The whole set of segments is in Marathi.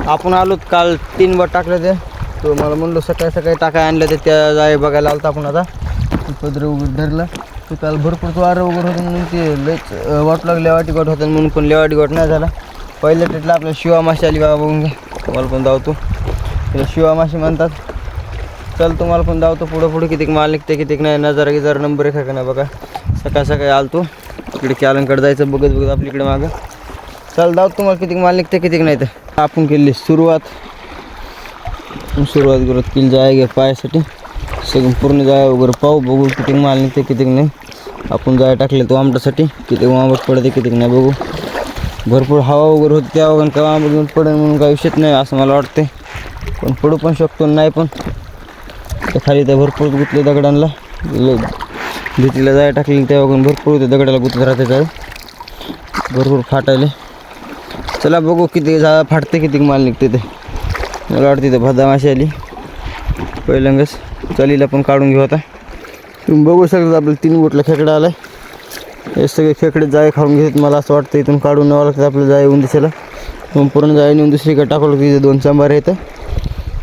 आपण आलो काल 3 बट टाकले ते, तो मला म्हणलो सकाळी सकाळी टाकाय आणलं ते, त्या जाय बघायला आलता आपण आता. पदर वगैरे धरला ते काल भरपूर वारं वगैरे होतं म्हणून ते लयच वाट लागली, लेवाटी गोट होतं म्हणून, पण लेवाटी गोट नाही झाला. पहिल्या टेटला आपल्या शिवा माशी आली बाबा, बघून घ्या. तुम्हाला पण धावतो, त्याला शिवा माशी म्हणतात. चल तुम्हाला पण धावतो पुढं कितीक माल निघते कितीक नाही, नजर गिजर नंबर आहे का नाही बघा. सकाळ सकाळी आलतो इकडे कॅलनकडे जायचं बघत आपल्या इकडे मागं. चल धावतो तुम्हाला कितीक माल निघते कितीक नाही. तर आपण केली सुरुवात करत केली जाय गे पायासाठी सगळं पूर्ण जाय वगैरे पाहू बघू कितीक माल निघते कितीक नाही. आपण जाय टाकले तो आमच्यासाठी, किती आंबट पडते कितीक नाही बघू. भरपूर हवा वगैरे होती त्या वगैरे केव्हा आंबट पडेल म्हणून काही विषयच नाही असं मला वाटते, पण पडू पण शकतो नाही पण. तर खाली त्या भरपूर गुतले दगडांना, भीतीला जाय टाकले त्या वगैरे भरपूर होते दगडाला गुतत राहते, जाय भरपूर फाटायले. चला बघू किती जा फाटते कितीक माल निघते ते. मला वाटते ते भदामाशी आली पहिल्यांदाच. चालीला पण काढून घेऊ आता. तुम्ही बघू शकता आपल्याला 3 बोटला खेकडा आला आहे. हे सगळे खेकडे जाय खाऊन घेतात. मला असं वाटतं इथून काढून न्यावं लागतं आपल्याला जाय येऊन दिसायला. मग पूर्ण जाय नेऊन दुसरीकडे टाकलं तिथे 2 चांबार आहेत.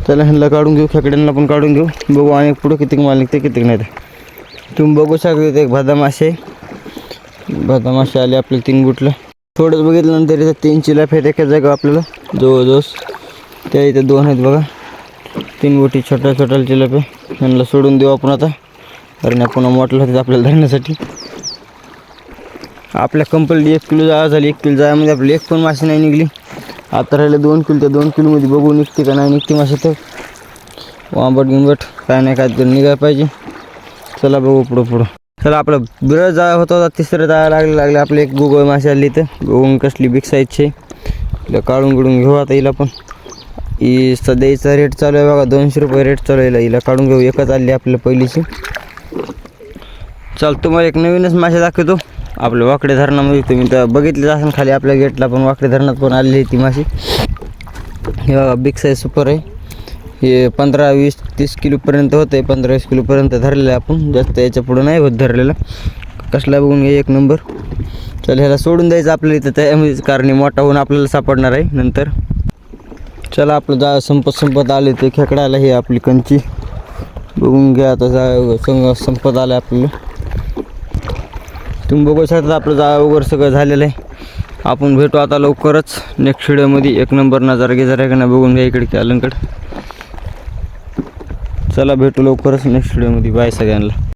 त्याला ह्यांना काढून घेऊ, खेकड्यांना पण काढून घेऊ. बघू आणि पुढं कितीक माल निघते कितीक नाही. तुम्ही बघू शकता इथे एक भदामाशी आहे. भदामाशी आली आपल्याला 3 बोटला. थोडंच बघितल्यानंतर इथं 3 चिलाप आहेत एका जागा आपल्याला जवळजवळ. त्या इथे 2 आहेत बघा, 3 बोटी छोट्या चिलाप आहे. ह्यांना सोडून देऊ आपण आता, कारण आपण मोठलं होतं आपल्याला धरण्यासाठी. आपल्या कंपल्सरी 1 किलो जाळा झाली. 1 किलो जाळ्यामध्ये आपली एक पण माशी नाही निघली. आता राहिले 2 किलो. त्या 2 किलोमध्ये बघू निघते का नाही निघते माशी. तर वांबट गिंबट काय नाही काय तर निघायला पाहिजे. चला बघू पुढं. चला आपलं बिरळ जाळा होता, तिसरं जाळा लागले आपले. एक गुगळ माशी आली तर बघून कसली बिग साईजची. तिला काढून घेऊ आता हिला पण. ही सध्याचा रेट चालू आहे बघा, 200 रुपये रेट चालू आहे. हिला काढून घेऊ. एकच आली आपल्याला पहिलीची. चल तुम्हाला एक नवीनच मासे दाखवतो आपल्या वाकडे धरणामध्ये. तुम्ही तर बघितलेच असेल खाली आपल्या गेटला पण वाकडे धरणात पण आलेली आहे ती माशी. हे बघा बिग साईज सुपर आहे. हे 15, 20, 30 किलोपर्यंत होते. 15-20 किलोपर्यंत धरलेलं आहे आपण, जास्त याच्या पुढं नाही होत धरलेलं. कसला बघून घ्या 1 नंबर. चल ह्याला सोडून द्यायचं आपल्याला इथं त्यामुळेच, कारण मोठा होऊन आपल्याला सापडणार आहे नंतर. चला आपलं जा संपत आले ते खेकडायला. ही आपली कंची बघून घ्या आता. जा संपत आलं आपल्याला. तुम्ही बघू शकता आपलं जाळं वगैरे सगळं झालेलं आहे. आपण भेटू आता लवकरच नेक्स्ट व्हिडिओमध्ये. 1 नंबर नजारा गिजारा आहे का नाही बघून घ्या इकडे कॅलनकडे. चला भेटू लवकरच नेक्स्ट व्हिडिओमध्ये. बाय सगळ्यांना.